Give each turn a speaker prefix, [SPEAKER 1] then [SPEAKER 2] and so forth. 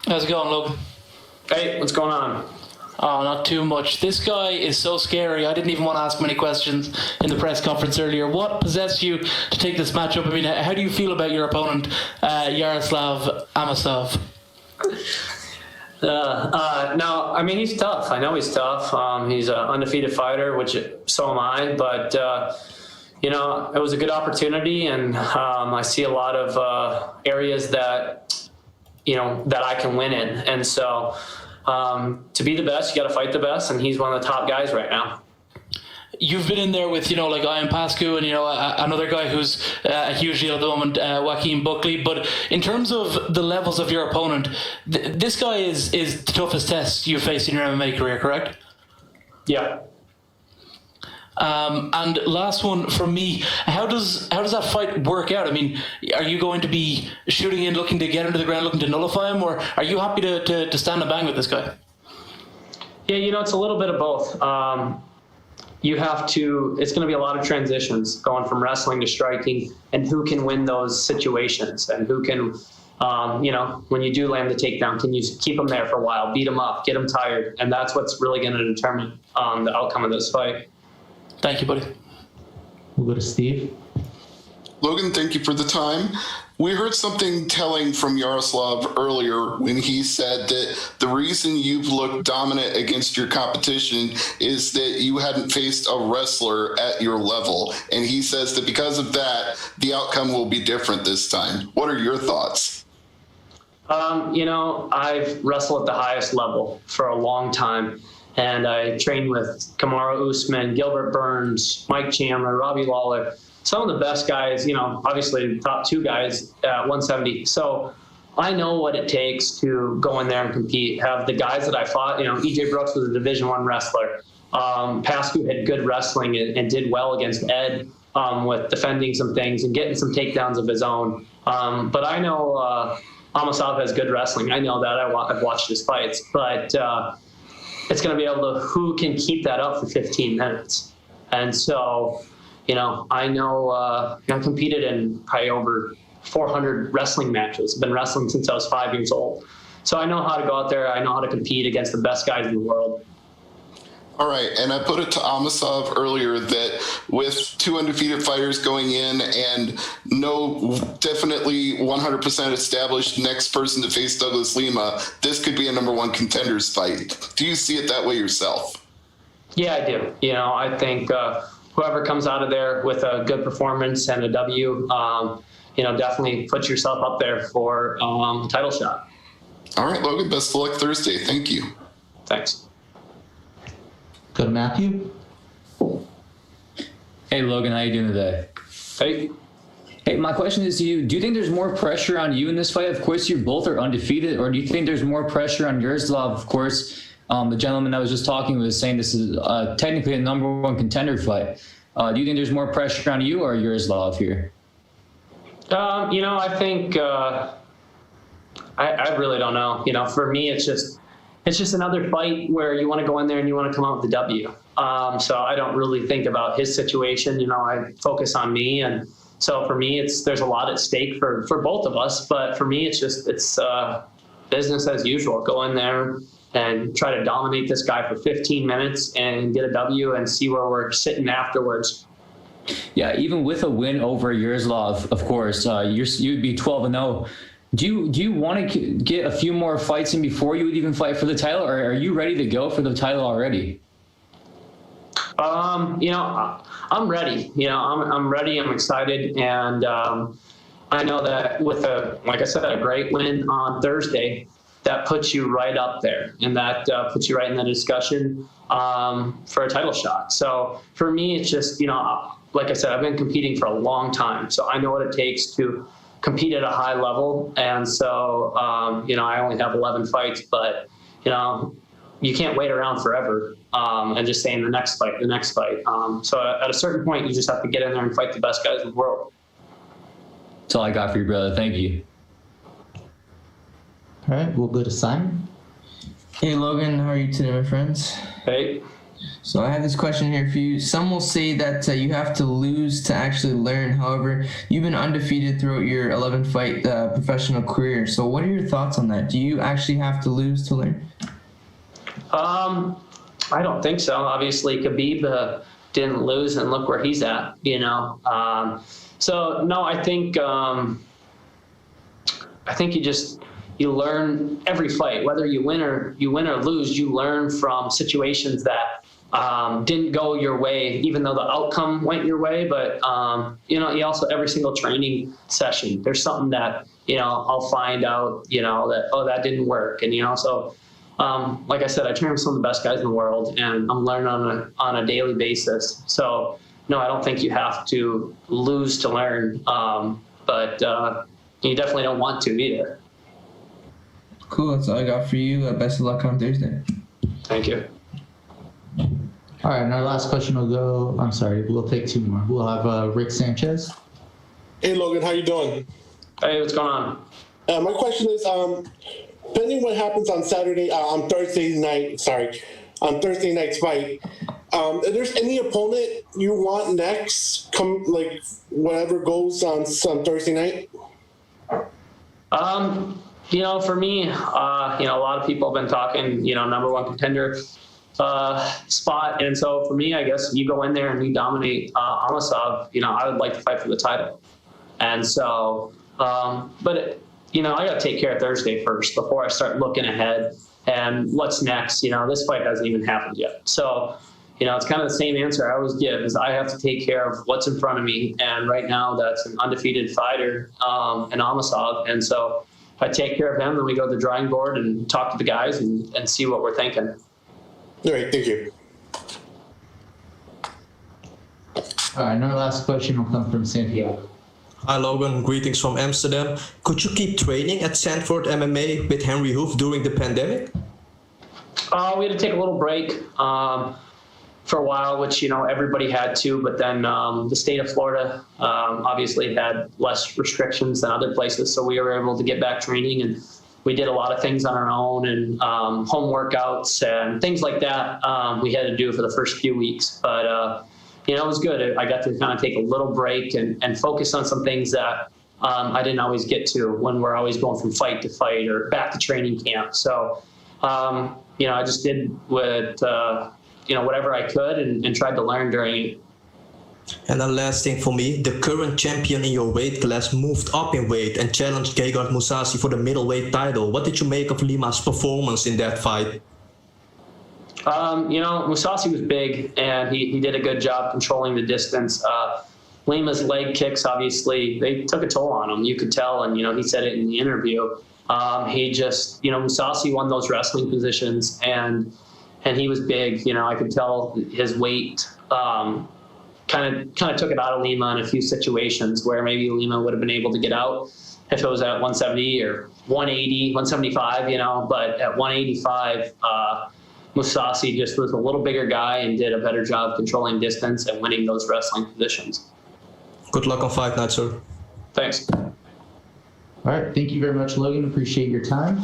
[SPEAKER 1] How's it going, Logan?
[SPEAKER 2] Hey, what's going on?
[SPEAKER 1] Oh, not too much. This guy is so scary. I didn't even want to ask him any questions in the press conference earlier. What possessed you to take this matchup? I mean, how do you feel about your opponent, Yaroslav Amosov?
[SPEAKER 2] No, I mean, he's tough. I know he's tough. He's an undefeated fighter, which so am I. But, it was a good opportunity, and I see a lot of areas that I can win in. And so to be the best, you got to fight the best, and he's one of the top guys right now.
[SPEAKER 1] You've been in there with, like Ian Pascu and, another guy who's a huge deal at the moment, Joaquin Buckley. But in terms of the levels of your opponent, this guy is the toughest test you've faced in your MMA career, correct?
[SPEAKER 2] Yeah.
[SPEAKER 1] And last one from me, how does that fight work out? I mean, are you going to be shooting in, looking to get into the ground, looking to nullify him, or are you happy to stand and bang with this guy?
[SPEAKER 2] Yeah, it's a little bit of both. It's going to be a lot of transitions going from wrestling to striking, and who can win those situations, and who can, when you do land the takedown, can you keep them there for a while, beat them up, get them tired? And that's what's really going to determine the outcome of this fight.
[SPEAKER 1] Thank you, buddy.
[SPEAKER 3] We'll go to Steve.
[SPEAKER 4] Logan, thank you for the time. We heard something telling from Yaroslav earlier when he said that the reason you've looked dominant against your competition is that you hadn't faced a wrestler at your level. And he says that because of that, the outcome will be different this time. What are your thoughts?
[SPEAKER 2] I've wrestled at the highest level for a long time. And I trained with Kamaru Usman, Gilbert Burns, Mike Chandler, Robbie Lawler, some of the best guys, obviously the top two guys at 170. So I know what it takes to go in there and compete. Have the guys that I fought, EJ Brooks was a Division I wrestler. Pascu had good wrestling and did well against Ed with defending some things and getting some takedowns of his own. But I know Amosov has good wrestling. I know that. I've watched his fights. But it's going to be able to who can keep that up for 15 minutes. And so, I know I competed in probably over 400 wrestling matches. I've been wrestling since I was 5 years old. So I know how to go out there. I know how to compete against the best guys in the world.
[SPEAKER 4] All right, and I put it to Amosov earlier that with two undefeated fighters going in and no definitely 100% established next person to face Douglas Lima, this could be a number one contenders fight. Do you see it that way yourself?
[SPEAKER 2] Yeah, I do. I think whoever comes out of there with a good performance and a W, definitely put yourself up there for a title shot.
[SPEAKER 4] All right, Logan, best of luck Thursday. Thank you.
[SPEAKER 2] Thanks.
[SPEAKER 3] Go to Matthew.
[SPEAKER 5] Hey, Logan, how you doing today?
[SPEAKER 2] Hey.
[SPEAKER 5] Hey, my question is to you. Do you think there's more pressure on you in this fight? Of course, you both are undefeated. Or do you think there's more pressure on Yaroslav? Of course, the gentleman I was just talking was saying this is technically a number one contender fight. Do you think there's more pressure on you or Yaroslav here?
[SPEAKER 2] I think I really don't know. For me, it's just another fight where you want to go in there and you want to come out with the W. So I don't really think about his situation. I focus on me. And so for me, there's a lot at stake for both of us. But for me, it's business as usual. Go in there and try to dominate this guy for 15 minutes and get a W and see where we're sitting afterwards.
[SPEAKER 5] Yeah, even with a win over Yaroslav, of course, you'd be 12-0. Do you want to get a few more fights in before you would even fight for the title, or are you ready to go for the title already?
[SPEAKER 2] I'm ready. I'm ready. I'm excited, and I know that with like I said, a great win on Thursday, that puts you right up there, and that puts you right in the discussion for a title shot. So for me, it's just like I said, I've been competing for a long time, so I know what it takes to compete at a high level. And so, I only have 11 fights, but, you can't wait around forever and just saying the next fight. So at a certain point, you just have to get in there and fight the best guys in the world.
[SPEAKER 5] That's all I got for you, brother. Thank you.
[SPEAKER 3] All right, we'll go to Simon.
[SPEAKER 6] Hey, Logan. How are you today, my friends?
[SPEAKER 2] Hey.
[SPEAKER 6] So I have this question here for you. Some will say that you have to lose to actually learn. However, you've been undefeated throughout your 11-fight professional career. So what are your thoughts on that? Do you actually have to lose to learn?
[SPEAKER 2] I don't think so. Obviously, Khabib didn't lose, and look where he's at. So no, I think you learn every fight, whether you win or lose. You learn from situations that didn't go your way, even though the outcome went your way. But you also, every single training session, there's something that I'll find out that didn't work, and so. Like I said, I train with some of the best guys in the world, and I'm learning on a daily basis. So, no, I don't think you have to lose to learn, but you definitely don't want to either.
[SPEAKER 6] Cool. That's all I got for you. Best of luck on Thursday.
[SPEAKER 2] Thank you.
[SPEAKER 3] All right, and our last question we'll take two more. We'll have Rick Sanchez.
[SPEAKER 7] Hey, Logan, how you doing?
[SPEAKER 2] Hey, what's going on?
[SPEAKER 7] My question is, depending what happens on Thursday night's fight, if there's any opponent you want next, whatever goes on Thursday night?
[SPEAKER 2] For me, a lot of people have been talking, number one contender spot. And so for me, I guess you go in there and you dominate Amasov, I would like to fight for the title. And so, but I got to take care of Thursday first before I start looking ahead and what's next. This fight hasn't even happened yet. So, it's kind of the same answer I always give is I have to take care of what's in front of me. And right now that's an undefeated fighter in Amasov. And so if I take care of him, then we go to the drawing board and talk to the guys and see what we're thinking.
[SPEAKER 7] All right. Thank you.
[SPEAKER 3] All right, and our last question will come from Santiago.
[SPEAKER 8] Hi Logan, greetings from Amsterdam. Could you keep training at Sanford MMA with Henry Hoof during the pandemic?
[SPEAKER 2] We had to take a little break for a while, which everybody had to. But then the state of Florida obviously had less restrictions than other places, so we were able to get back training, and we did a lot of things on our own and home workouts and things like that. We had to do for the first few weeks, but. It was good. I got to kind of take a little break and focus on some things that I didn't always get to when we're always going from fight to fight or back to training camp. So, I just did whatever I could and tried to learn during it.
[SPEAKER 8] And the last thing for me, the current champion in your weight class moved up in weight and challenged Gegard Mousasi for the middleweight title. What did you make of Lima's performance in that fight? Mousasi was big, and he did a good job controlling the distance. Lima's leg kicks, obviously, they took a toll on him. You could tell, and, he said it in the interview. Mousasi won those wrestling positions, and he was big. I could tell his weight kind of took it out of Lima in a few situations where maybe Lima would have been able to get out if it was at 170 or 180, 175, but at 185, Mousasi just was a little bigger guy and did a better job controlling distance and winning those wrestling positions. Good luck on fight night, sir.
[SPEAKER 2] Thanks.
[SPEAKER 3] All right, thank you very much, Logan. Appreciate your time.